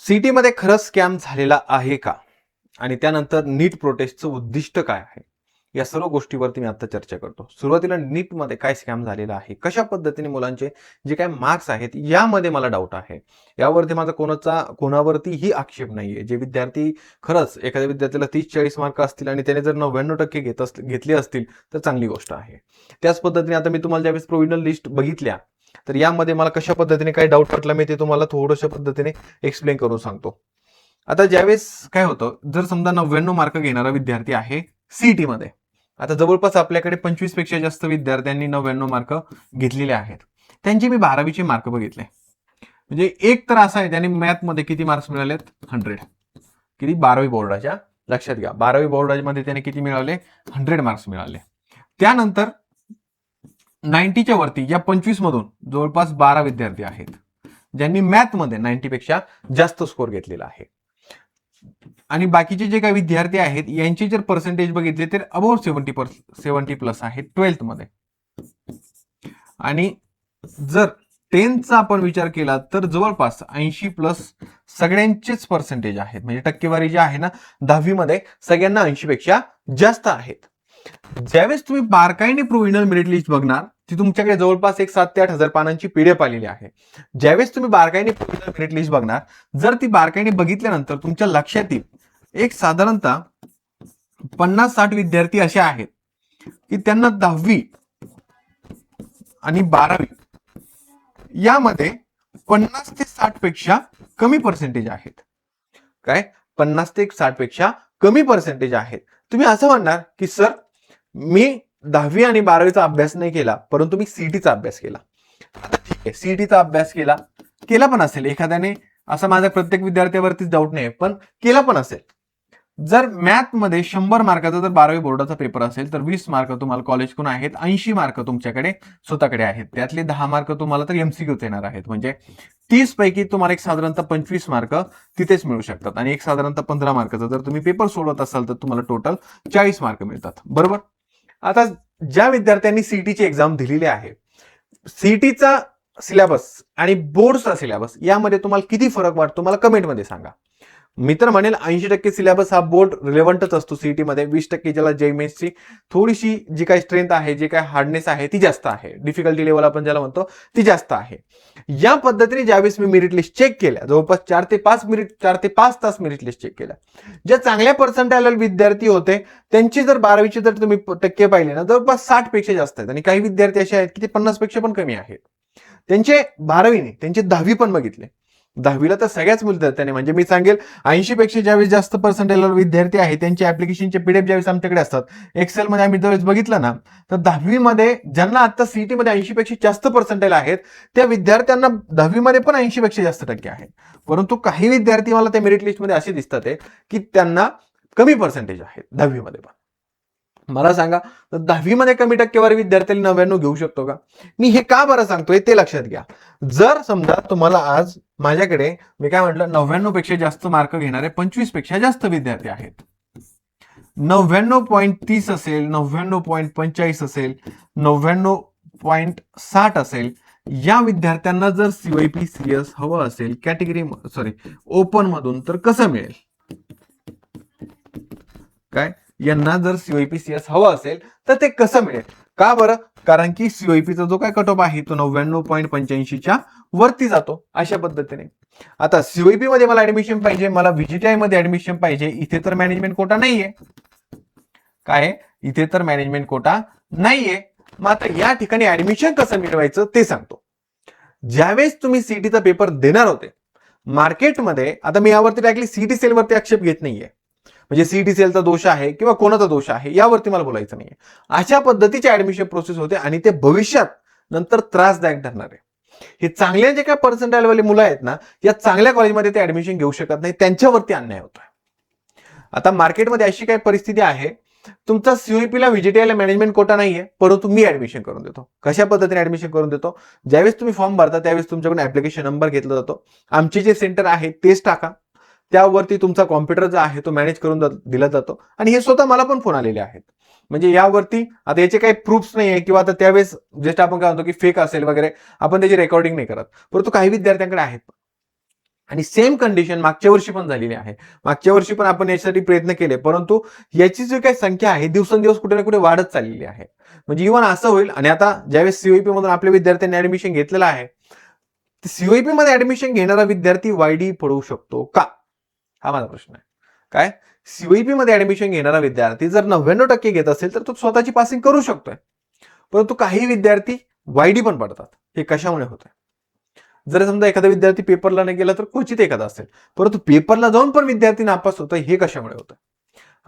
CT मध्ये खरंच scam झालेला आहे का? आणि त्यानंतर नीट प्रोटेस्टचं उद्दिष्ट काय आहे? या सर्व गोष्टीवरती मी आता चर्चा करतो. सुरुवातीला नीट मध्ये काय स्कॅम झालेला आहे, कशा पद्धतीने मुलांचे जे काही मार्क्स आहेत यामध्ये मला डाऊट आहे. यावरती माझा कोणावरतीही आक्षेप नाहीये. जे विद्यार्थी खरंच एखाद्या विद्यार्थ्याला 30-40 मार्क असतील आणि त्याने जर 99% घेतले असतील तर चांगली गोष्ट आहे. त्याच पद्धतीने आता मी तुम्हाला ज्यावेळेस प्रोव्हिजनल लिस्ट बघितल्या तर यामध्ये मला कशा पद्धतीने काय डाऊट वाटला मी ते तुम्हाला थोड्याशा पद्धतीने एक्सप्लेन करून सांगतो. आता ज्यावेळेस काय होतं, जर समजा 99 मार्क घेणारा विद्यार्थी आहे सीईटी मध्ये, आता जवळपास आपल्याकडे 25 पेक्षा जास्त विद्यार्थ्यांनी 99 मार्क घेतलेले आहेत. त्यांचे मी 12वीचे मार्क बघितले. म्हणजे एक तर असा आहे त्याने मॅथ मध्ये किती मार्क्स मिळालेत? 100. किती? 12वी बोर्डाच्या. लक्षात घ्या, 12वी बोर्डामध्ये त्याने किती मिळाले? 100 मार्क्स मिळाले. त्यानंतर 90च्या वरती या 25 मधून जवळपास 12 विद्यार्थी आहेत ज्यांनी मॅथ मध्ये 90 पेक्षा जास्त स्कोर घेतलेला आहे. आणि बाकीचे जे काही विद्यार्थी आहेत यांची जर पर्सेंटेज बघितले तर अबाउट 70 प्लस आहे 12th मध्ये. आणि जर 10चा आपण विचार केला तर जवळपास 80 प्लस सगळ्यांचेच पर्सेंटेज आहेत. म्हणजे टक्केवारी जी आहे ना 10वी मध्ये सगळ्यांना 80 पेक्षा जास्त आहेत. ज्यावेळेस तुम्ही बारकाईने प्रोव्हिजनल मेरिट लिस्ट बघणार ती तुमच्याकडे जवळपास एक 7 ते 8 हजार पानांची पीडीएफ आलेली आहे. ज्यावेळेस तुम्ही बारकाईने प्रोव्हिजनल मेरिट लिस्ट बघणार, जर ती बारकाईने बघितल्यानंतर तुमच्या लक्षात येईल एक साधारणतः 50-60 विद्यार्थी असे आहेत की त्यांना 10वी आणि 12वी यामध्ये 50 ते 60 पेक्षा कमी पर्सेंटेज आहेत. काय? 50 ते 60 पेक्षा कमी पर्सेंटेज आहेत. तुम्ही असं म्हणणार की सर मी 10वी आणि 12वीचा अभ्यास नाही केला, परंतु मी सीईटीचा अभ्यास केला. आता ठीक आहे, सीईटीचा अभ्यास केला पण असेल एखाद्याने, असा माझ्या प्रत्येक विद्यार्थ्यावरतीच डाऊट नाही, पण केला पण असेल. जर मॅथ मध्ये 100 मार्काचा जर 12वी बोर्डाचा पेपर असेल तर 20 मार्क तुम्हाला कॉलेजकडून आहेत, 80 मार्क तुमच्याकडे स्वतःकडे आहेत. त्यातले 10 मार्क तुम्हाला तर एमसीक्यूच येणार आहेत. म्हणजे 30 पैकी तुम्हाला एक साधारणतः 25 मार्क तिथेच मिळू शकतात. आणि एक साधारणतः 15 मार्काचा जर तुम्ही पेपर सोडवत असाल तर तुम्हाला टोटल 40 मार्क मिळतात. बरोबर. आता ज्या विद्यार्थ्यांनी सीईटीची एक्झाम दिलेली आहे, सीईटीचा सिलेबस आणि बोर्डचा सिलेबस यामध्ये तुम्हाला किती फरक वाटतो मला कमेंटमध्ये सांगा. मी तर म्हणेल 80% सिलेबस हा बोर्ड रिलेव्हंटच असतो सीईटी मध्ये. 20% ज्याला जेईमेन्सची थोडीशी जी काही स्ट्रेंथ आहे, जे काही हार्डनेस आहे ती जास्त आहे, डिफिकल्टी लेवल आपण ज्याला म्हणतो ती जास्त आहे. या पद्धतीने ज्यावेळेस मी मेरिट लिस्ट चेक केल्या, जवळपास 4 ते 5 तास मेरिट लिस्ट चेक केल्या. ज्या चांगल्या पर्सेंटाइल विद्यार्थी होते त्यांची जर 12वीचे जर तुम्ही टक्के पाहिले ना जवळपास 60 पेक्षा जास्त आहेत. आणि काही विद्यार्थी असे आहेत की ते 50 पेक्षा पण कमी आहेत. त्यांचे 12वी नाही, त्यांचे 10वी पण बघितले. 10वीला तर सगळ्याच विद्यार्थ्यांनी, म्हणजे मी सांगेल 80 पेक्षा ज्यावेळेस जास्त पर्सेंटेज विद्यार्थी आहेत त्यांचे ऍप्लिकेशनचे पीडीएफ ज्यावेळेस आमच्याकडे असतात, एक्सेल मध्ये आम्ही ज्यावेळेस बघितलं ना तर 10वी मध्ये ज्यांना आता सीईटी मध्ये 80 पेक्षा जास्त पर्सेंटेज आहेत त्या विद्यार्थ्यांना 10वी मध्ये पण 80 पेक्षा जास्त टक्के आहेत. परंतु काही विद्यार्थी मला त्या मेरिट लिस्ट मध्ये असे दिसतात की त्यांना कमी पर्सेंटेज आहेत 10वी मध्ये पण. मला सांगा, तर 10वी मध्ये कमी टक्केवारी विद्यार्थ्यांनी 99 घेऊ शकतो का? मी हे का बरं सांगतोय ते लक्षात घ्या. जर समजा तुम्हाला आज माझ्याकडे मी काय म्हटलं 99 पेक्षा जास्त मार्क घेणारे 25 पेक्षा जास्त विद्यार्थी आहेत, 99.30 असेल, 99.45 असेल, 99.60 असेल, या विद्यार्थ्यांना जर सीवायपी सीएस हवं असेल ओपन मधून तर कसं मिळेल? काय? यांना जर सीओईपी सीएस हवं असेल तर ते कसं मिळेल? का बरं? कारण की सीओईपीचा जो काय कट ऑफ आहे तो 99.85च्या वरती जातो. अशा पद्धतीने आता सीओईपी मध्ये मला ऍडमिशन पाहिजे, मला व्हीजीटीआय मध्ये ऍडमिशन पाहिजे, इथे तर मॅनेजमेंट कोटा नाहीये. काय? इथे तर मॅनेजमेंट कोटा नाहीये. मग आता या ठिकाणी ऍडमिशन कसं मिळवायचं ते सांगतो. ज्यावेळेस तुम्ही सीईटीचा पेपर देणार होते मार्केटमध्ये, आता मी यावरती डायरेक्टली सीईटी सेलवरती आक्षेप घेत नाहीये, म्हणजे सीईटी सेलचा दोष आहे किंवा कोणाचा दोष आहे यावरती मला बोलायचं नाहीये. अशा पद्धतीचे ऍडमिशन प्रोसेस होते आणि ते भविष्यात नंतर त्रासदायक ठरणार आहे. हे चांगल्या जे काही पर्सेंटाइल वाले मुलं आहेत ना, या चांगल्या कॉलेजमध्ये ते ऍडमिशन घेऊ शकत नाही, त्यांच्यावरती अन्याय होतोय. आता मार्केटमध्ये अशी काही परिस्थिती आहे, तुमचा सीओईपीला व्हीजीटीआयला मॅनेजमेंट कोटा नाहीये, परंतु मी ऍडमिशन करून देतो. कशा पद्धतीने ऍडमिशन करून देतो? ज्यावेळेस तुम्ही फॉर्म भरता त्यावेळेस तुमच्याकडून ऍप्लिकेशन नंबर घेतला जातो, आमचे जे सेंटर आहे तेच टाका, त्यावरती तुमचा कॉम्प्युटर जो आहे तो मॅनेज करून दिला जातो. आणि हे स्वतः मला पण फोन आलेले आहेत. म्हणजे यावरती आता याचे काही प्रूफ्स नाही आहे किंवा आता त्यावेळेस जस्ट आपण काय म्हणतो की फेक असेल वगैरे, आपण त्याची रेकॉर्डिंग नाही करत, परंतु काही विद्यार्थ्यांकडे आहेत. आणि सेम कंडिशन मागच्या वर्षी पण झालेली आहे. मागच्या वर्षी पण आपण याच्यासाठी प्रयत्न केले, परंतु याची जी काही संख्या आहे दिवसेंदिवस कुठे ना कुठे वाढत चाललेली आहे. म्हणजे इव्हन असं होईल, आणि आता ज्यावेळेस सीओईपी मधून आपल्या विद्यार्थ्यांनी ऍडमिशन घेतलेलं आहे, सीओईपी मध्ये ऍडमिशन घेणारा विद्यार्थी वायडी पडू शकतो का, हा माझा प्रश्न आहे. काय, सीओईपी मध्ये ऍडमिशन घेणारा विद्यार्थी जर 99% घेत असेल तर तो स्वतःची पासिंग करू शकतोय, परंतु काही विद्यार्थी वायडी पण पडतात. हे कशामुळे होत आहे? जर समजा एखादा विद्यार्थी पेपरला नाही गेला तर क्वचित एखादा असेल, परंतु पेपरला जाऊन पण विद्यार्थी नापास होतोय, हे कशामुळे होतं?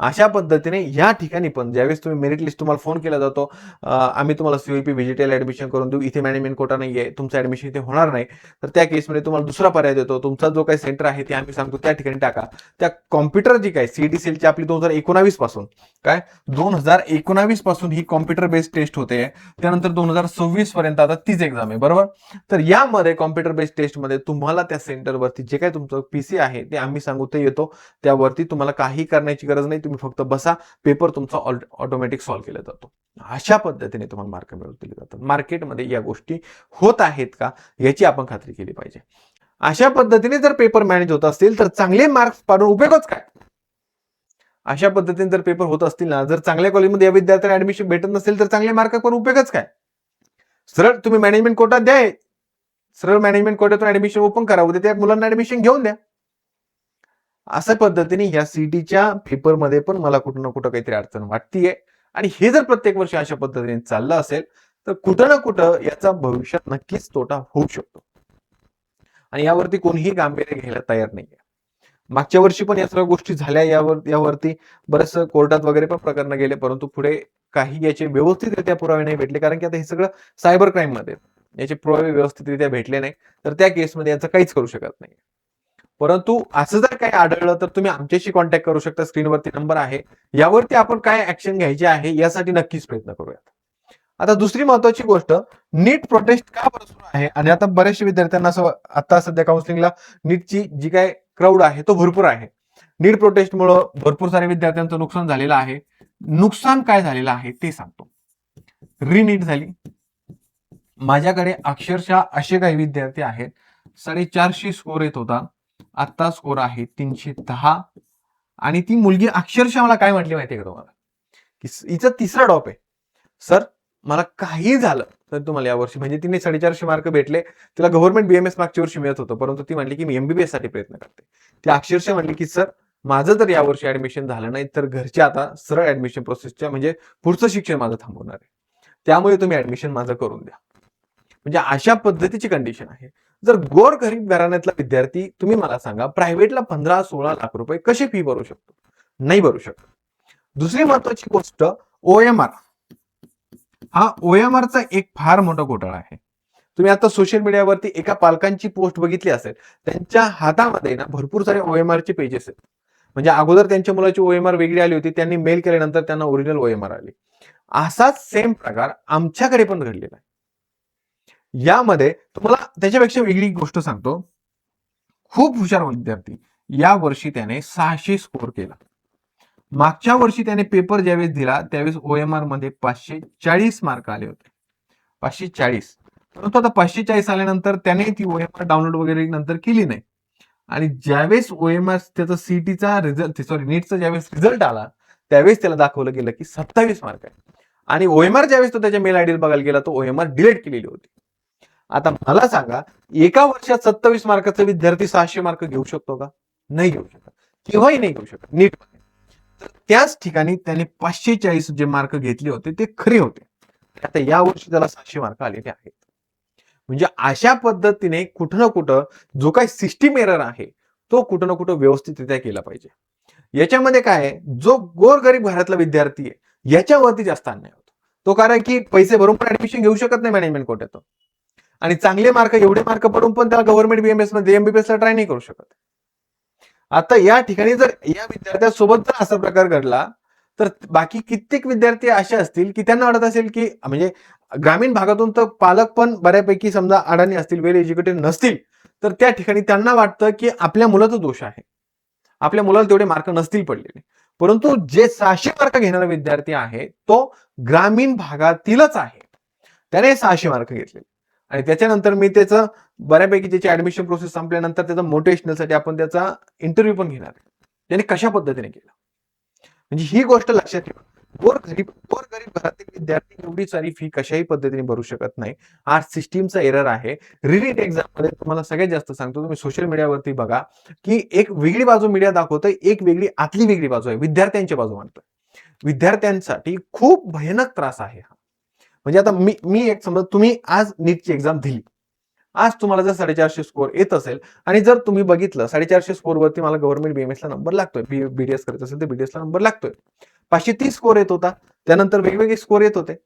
अशा पद्धतीने या ठिकाणी पण ज्यावेळेस तुम्ही मेरिट लिस्ट तुम्हाला फोन केला जातो, आम्ही तुम्हाला सीओईपी व्हिजिटेल ऍडमिशन करून देऊ, इथे मॅनेजमेंट कोटा नाहीये, तुमचं ऍडमिशन इथे होणार नाही, तर त्या केसमध्ये तुम्हाला दुसरा पर्याय देतो, तुमचा जो काही सेंटर आहे ते आम्ही सांगतो त्या ठिकाणी टाका. त्या कॉम्प्युटर जी काय सीईटी आपली 2019 पासून, काय 2019 पासून ही कॉम्प्युटर बेस्ड टेस्ट होते, त्यानंतर 2026 पर्यंत आता तीच एक्झाम आहे, बरोबर. तर यामध्ये कॉम्प्युटर बेस्ड टेस्टमध्ये तुम्हाला त्या सेंटरवरती जे काही तुमचं पीसी आहे ते आम्ही सांगू ते येतो, त्यावरती तुम्हाला काही करण्याची गरज नाही, तुम्ही फक्त बसा, पेपर तुमचा ऑटोमॅटिक सॉल्व्ह केला जातो. अशा पद्धतीने तुम्हाला मार्क मिळवून दिले जातात. मार्केटमध्ये या गोष्टी होत आहेत का याची आपण खात्री केली पाहिजे. अशा पद्धतीने जर पेपर मॅनेज होत असतील तर चांगले मार्क्स पाडून उपयोगच काय? अशा पद्धतीने जर पेपर होत असतील ना, जर चांगल्या कॉलेजमध्ये या विद्यार्थ्यांना ऍडमिशन भेटत नसेल तर चांगले मार्क पण उपयोगच काय? सरळ तुम्ही मॅनेजमेंट कोटा द्या, सरळ मॅनेजमेंट कोट्यातून ऍडमिशन ओपन करा, उद्या त्या मुलांना ऍडमिशन घेऊन द्या. अशा पद्धतीने या सीईटीच्या पेपरमध्ये पण मला कुठं ना कुठं काहीतरी अडचण वाटतीये, आणि हे जर प्रत्येक वर्षी अशा पद्धतीने चाललं असेल तर कुठं ना कुठं याचा भविष्यात नक्कीच तोटा होऊ शकतो, आणि यावरती कोणीही गांभीर्य घ्यायला तयार नाहीये. मागच्या वर्षी पण या सर्व गोष्टी झाल्या, यावरती बरेच कोर्टात वगैरे पण प्रकरण गेले, परंतु पुढे काही याचे व्यवस्थितरित्या पुरावे नाही भेटले, कारण की आता हे सगळं सायबर क्राईम मध्ये याचे पुरावे व्यवस्थितरित्या भेटले नाही, तर त्या केसमध्ये याचं काहीच करू शकत नाही. परंतु असं जर काही आढळलं तर तुम्ही आमच्याशी कॉन्टॅक्ट करू शकता, स्क्रीनवरती नंबर आहे, यावरती आपण काय ऍक्शन घ्यायची आहे यासाठी नक्कीच प्रयत्न करूयात. आता दुसरी महत्वाची गोष्ट, नीट प्रोटेस्ट का बरं सुरू आहे, आणि आता बऱ्याचशा विद्यार्थ्यांना असं आता सध्या काउन्सिलिंगला नीटची जी काय क्राऊड आहे तो भरपूर आहे. नीट प्रोटेस्टमुळे भरपूर साऱ्या विद्यार्थ्यांचं नुकसान झालेलं आहे. नुकसान काय झालेलं आहे ते सांगतो. रिनीट झाली, माझ्याकडे अक्षरशः असे काही विद्यार्थी आहेत 450 स्कोर येत होता, आता स्कोर आहे 310, आणि ती मुलगी अक्षरशः मला काय म्हटली माहितीये का तुम्हाला, की हिचा तिसरा डॉप आहे, सर मला काही झालं तर तुम्हाला यावर्षी, म्हणजे तिने 450 मार्क भेटले, तिला गव्हर्नमेंट बीएमएस मागच्या वर्षी मिळत होतं, परंतु ती म्हणली की मी एमबीबीएस साठी प्रयत्न करते. ती अक्षरशः म्हणली की सर माझं जर यावर्षी ऍडमिशन झालं नाही तर घरचे आता सरळ ऍडमिशन प्रोसेसच्या म्हणजे पुढचं शिक्षण माझं थांबवणार आहे, त्यामुळे तुम्ही ऍडमिशन माझं करून द्या. म्हणजे अशा पद्धतीची कंडिशन आहे. जर गोर गरीब घराण्यातला विद्यार्थी, तुम्ही मला सांगा प्रायव्हेटला 15-16 लाख रुपये कशी फी भरू शकतो? नाही भरू शकत. दुसरी महत्वाची गोष्ट, ओएमआर, हा ओएमआरचा एक फार मोठा घोटाळा आहे. तुम्ही आता सोशल मीडियावरती एका पालकांची पोस्ट बघितली असेल, त्यांच्या हातामध्ये ना भरपूर सारे ओएमआरचे पेजेस आहेत. म्हणजे अगोदर त्यांच्या मुलाची ओएमआर वेगळी आली होती, त्यांनी मेल केल्यानंतर त्यांना ओरिजिनल ओएमआर आली. असाच सेम प्रकार आमच्याकडे पण घडलेला आहे. यामध्ये तुम्हाला त्याच्यापेक्षा वेगळी गोष्ट सांगतो, खूप हुशार विद्यार्थी, या वर्षी त्याने 600 स्कोर केला. मागच्या वर्षी त्याने पेपर ज्यावेळेस दिला त्यावेळेस ओएमआर मध्ये 540 मार्क आले होते, 540. परंतु आता 540 आल्यानंतर त्याने ती ओएमआर डाउनलोड वगैरे नंतर केली नाही, आणि ज्यावेळेस ओएमआर त्याचा सीईटीचा रिझल्ट, सॉरी नीटचा ज्यावेळेस रिझल्ट आला त्यावेळेस त्याला दाखवलं गेलं की 27 मार्क आहे, आणि ओएमआर ज्यावेळेस तो त्याच्या मेल आयडी बघायला गेला तो ओएमआर डिलीट केलेली होती. आता मला सांगा, एका वर्षात 27 मार्काचा विद्यार्थी 600 मार्क घेऊ शकतो का? नाही घेऊ शकत, केव्हाही नाही घेऊ शकत नीट. तर त्याच ठिकाणी त्याने 540 जे मार्क घेतले होते ते खरे होते, आता या वर्षी त्याला 600 मार्क आलेले आहेत. म्हणजे अशा पद्धतीने कुठं ना कुठं जो काही सिस्टीम एरर आहे तो कुठं ना कुठं व्यवस्थितरित्या केला पाहिजे. याच्यामध्ये काय आहे, जो गोरगरीब घरातला विद्यार्थी आहे याच्यावरती जास्त अन्याय होतो. तो कारण की पैसे भरून पण ऍडमिशन घेऊ शकत नाही मॅनेजमेंट कोट्यातून, आणि चांगले मार्क, एवढे मार्क पडून पण त्याला गव्हर्नमेंट बीएमएस मध्ये एमबीबीएस ला ट्राय नाही करू शकत. आता या ठिकाणी जर या विद्यार्थ्यांसोबत जर असा प्रकार घडला तर बाकी कित्येक विद्यार्थी असे असतील की त्यांना वाटत असेल की, म्हणजे ग्रामीण भागातून तर पालक पण बऱ्यापैकी समजा अडाणी असतील, वेल एज्युकेटेड नसतील, तर त्या ठिकाणी त्यांना वाटतं की आपल्या मुलाचा दोष आहे, आपल्या मुलाला तेवढे मार्क नसतील पडलेले. परंतु जे 600 मार्क घेणारा विद्यार्थी आहे तो ग्रामीण भागातीलच आहे, त्याने 600 मार्क घेतले. आणि त्याच्यानंतर मी त्याचं बऱ्यापैकी त्याची ऍडमिशन प्रोसेस संपल्यानंतर त्याचा मोटिवेशनलसाठी आपण त्याचा इंटरव्ह्यू पण घेणार आहे, त्याने कशा पद्धतीने केला. म्हणजे ही गोष्ट लक्षात ठेवा, गोर गरीब घरातील विद्यार्थी एवढी सारी फी कशाही पद्धतीने भरू शकत नाही. हा सिस्टीमचा एरर आहे. रिलीट एक्झाम मध्ये तुम्हाला सगळ्यात जास्त सांगतो, तुम्ही सोशल मीडियावरती बघा की एक वेगळी बाजू मीडिया दाखवतोय, एक वेगळी आतली वेगळी बाजू आहे, विद्यार्थ्यांची बाजू मांडतोय. विद्यार्थ्यांसाठी खूप भयानक त्रास आहे हा. म्हणजे आता मी एक समजा, तुम्ही आज नीटची एक्झाम दिली, आज तुम्हाला जर 450 स्कोर येत असेल आणि जर तुम्ही बघितलं 450 स्कोर वरती मला गव्हर्नमेंट बीएमएस ला नंबर लागतोय, बीडीएस करत असेल तर बीडीएस ला नंबर लागतोय, 530 स्कोर येत होता, त्यानंतर वेगवेगळे स्कोर येत होते,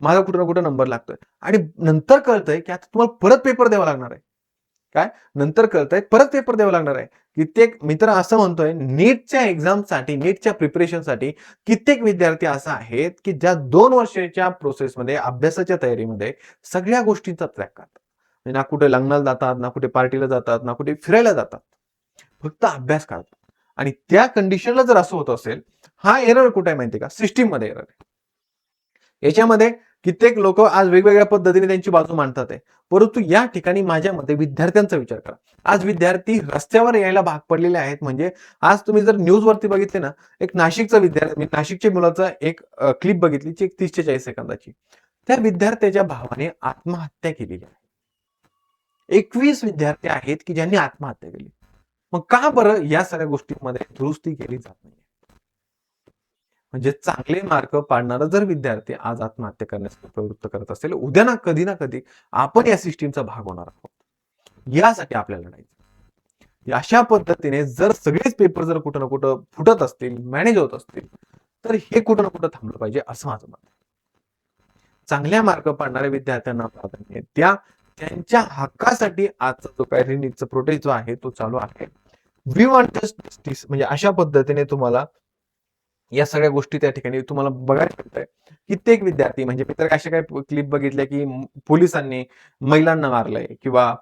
माझा कुठं ना कुठं नंबर लागतोय आणि नंतर कळतंय की आता तुम्हाला परत पेपर द्यावा लागणार आहे. काय नंतर कळतंय परत पेपर द्यावा लागणार आहे. कित्येक मित्र असं म्हणतोय, नीटच्या एक्झामसाठी, नीटच्या प्रिपरेशनसाठी कित्येक विद्यार्थी असा आहेत की ज्या 2 वर्षाच्या प्रोसेसमध्ये, अभ्यासाच्या तयारीमध्ये सगळ्या गोष्टींचा त्याग करतात. म्हणजे ना कुठे लग्नाला जातात, ना कुठे पार्टीला जातात, ना कुठे फिरायला जातात, फक्त अभ्यास करतात. आणि त्या कंडिशनला जर असं होत असेल, हा एरर कुठे आहे माहिती का, सिस्टीम मध्ये एरर आहे. याच्यामध्ये कित्येक लोक आज वेगवेगळ्या पद्धतीने त्यांची बाजू मांडतात आहे, परंतु या ठिकाणी माझ्या मते विद्यार्थ्यांचा विचार करा. आज विद्यार्थी रस्त्यावर यायला भाग पडलेले आहेत. म्हणजे आज तुम्ही जर न्यूज वरती बघितले ना, एक नाशिकचा विद्यार्थी, नाशिकच्या मुलाचा एक क्लिप बघितली, 30 ते 40 सेकंदाची, त्या विद्यार्थ्याच्या भावाने आत्महत्या केलेली आहे. 21 विद्यार्थी आहेत की ज्यांनी आत्महत्या केली. मग का बरं या सगळ्या गोष्टींमध्ये दुरुस्ती केली जात नाही? म्हणजे चांगले मार्क पाडणारा जर विद्यार्थी आज आत्महत्या करण्यास प्रवृत्त करत असेल, उद्या ना कधी आपण या सिस्टीमचा भाग होणार आहोत. यासाठी आपल्याला लढायचं. अशा पद्धतीने जर सगळेच पेपर जर कुठं ना कुठं फुटत असतील, मॅनेज होत असतील, तर हे कुठं ना कुठं थांबलं पाहिजे असं माझं मत आहे. चांगल्या मार्क पाडणाऱ्या विद्यार्थ्यांना प्राधान्य द्या. त्यांच्या हक्कासाठी आजचा जो काही नीटचा प्रोटेस्ट जो आहे तो चालू आहे. वी वॉन्ट जस्टिस, म्हणजे अशा पद्धतीने तुम्हाला या सगळ्या गोष्टी त्या ठिकाणी तुम्हाला बघायला मिळतंय. कित्येक विद्यार्थी, म्हणजे मी तर अशा काही क्लिप बघितल्या की पोलिसांनी महिलांना मारलंय किंवा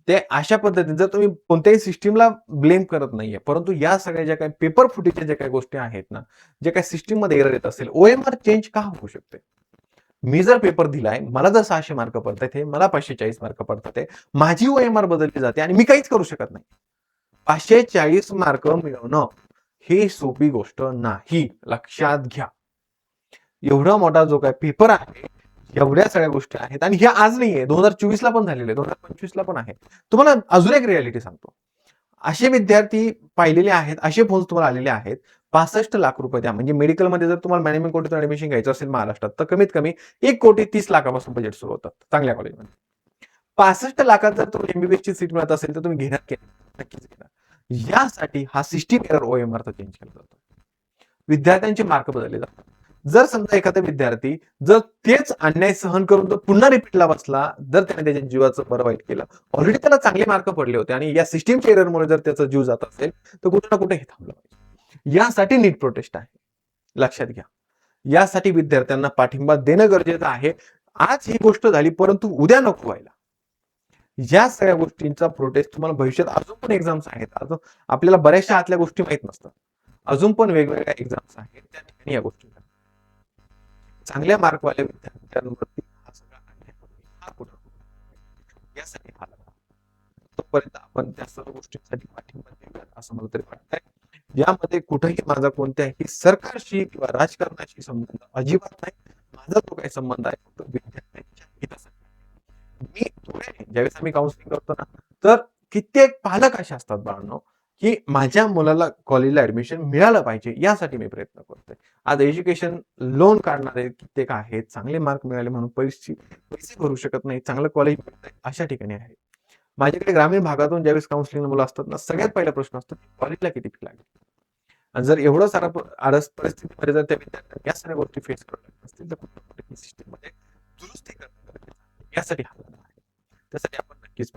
ते अशा पद्धतीने, जर तुम्ही कोणत्याही सिस्टीमला ब्लेम करत नाहीये, परंतु या सगळ्या ज्या काही पेपर फुटीच्या ज्या काही गोष्टी आहेत ना, जे काही सिस्टीम मध्ये एरर येत असेल, ओएमआर चेंज का होऊ शकते? मी जर पेपर दिलाय, मला जर 600 मार्क पडतात, मला 540 मार्क पडतात, माझी ओएमआर बदलली जाते आणि मी काहीच करू शकत नाही. 540 मार्क मिळवणं ही सोपी गोष्ट नाही, लक्षात घ्या. एवढा मोठा जो काय पेपर आहे, एवढ्या सगळ्या गोष्टी आहेत आणि ह्या आज नाहीये, 2024 ला पण झालेले, 2025 ला पण आहे. तुम्हाला अजून एक रियालिटी सांगतो. असे विद्यार्थी पाहिलेले आहेत, असे फोन्स तुम्हाला आलेले आहेत, 65 लाख रुपये द्या. म्हणजे मेडिकलमध्ये जर तुम्हाला मॅनेजमेंट कोटीतून ऍडमिशन घ्यायचं असेल महाराष्ट्रात, तर कमीत कमी 1,30,00,000 बजेट सुरू होतात चांगल्या कॉलेजमध्ये. 65 लाखात जर तुम्ही एमबीबीएस ची सीट मिळत असेल तर तुम्ही घेणार की नक्कीच घेणार. यासाठी हा सिस्टीम एरर ओएमआरचा चेंज केला जातो. विद्यार्थ्यांचे मार्क बदलले जातात. जर समजा एखादा विद्यार्थी जर तेच अन्याय सहन करून तो पुन्हा रिपीटला बसला, जर त्याने त्याच्या जीवाचं बरं वाईट केलं, ऑलरेडी त्याला चांगले मार्क पडले होते आणि या सिस्टीमच्या एररमुळे जर त्याचा जीव जात असेल, तर कुठे ना कुठे हे थांबलं पाहिजे. यासाठी नीट प्रोटेस्ट आहे, लक्षात घ्या. यासाठी विद्यार्थ्यांना पाठिंबा देणं गरजेचं आहे. आज ही गोष्ट झाली, परंतु उद्या नको व्हायला. या सगळ्या गोष्टींचा प्रोटेस्ट तुम्हाला भविष्यात अजून पण एक्झाम्स आहेत, अजून आपल्याला बऱ्याचशा आतल्या गोष्टी माहित नसतात, अजून पण वेगवेगळ्या एक्झाम्स आहेत, त्या ठिकाणी या गोष्टी चांगल्या मार्कवाल्या विद्यार्थ्यांवरती हा सगळा अन्याय हा कुठं यासाठी हा लढा. तोपर्यंत आपण त्या सर्व गोष्टींसाठी पाठिंबा देऊयात असं मला तरी वाटतंय. यामध्ये कुठेही माझा कोणत्याही सरकारशी किंवा राजकारणाशी संबंध अजिबात नाही. माझा तो काही संबंध आहे फक्त विद्यार्थ्यांच्या हितासाठी. मी ज्यावेळेस आम्ही काउन्सिलिंग करतो ना, तर कित्येक पालक असे असतात बाळांनो, की माझ्या मुलाला कॉलेजला ऍडमिशन मिळालं पाहिजे, यासाठी मी प्रयत्न करतोय. आज एज्युकेशन लोन काढणारे कित्येक आहेत, चांगले मार्क मिळाले म्हणून पैसे भरू शकत नाही, चांगलं कॉलेज अशा ठिकाणी आहे. माझ्याकडे ग्रामीण भागातून ज्यावेळेस काउन्सिलिंग मुलं असतात ना, सगळ्यात पहिला प्रश्न असतो कॉलेजला किती फी लागेल. आणि जर एवढं सारा परिस्थितीमध्ये जर त्या विद्यार्थ्यांना या सगळ्या गोष्टी फेस करत असतील, तर कुठल्या सिस्टीम मध्ये दुरुस्ती करणं यासाठी हा आहे. त्यासाठी आपण नक्कीच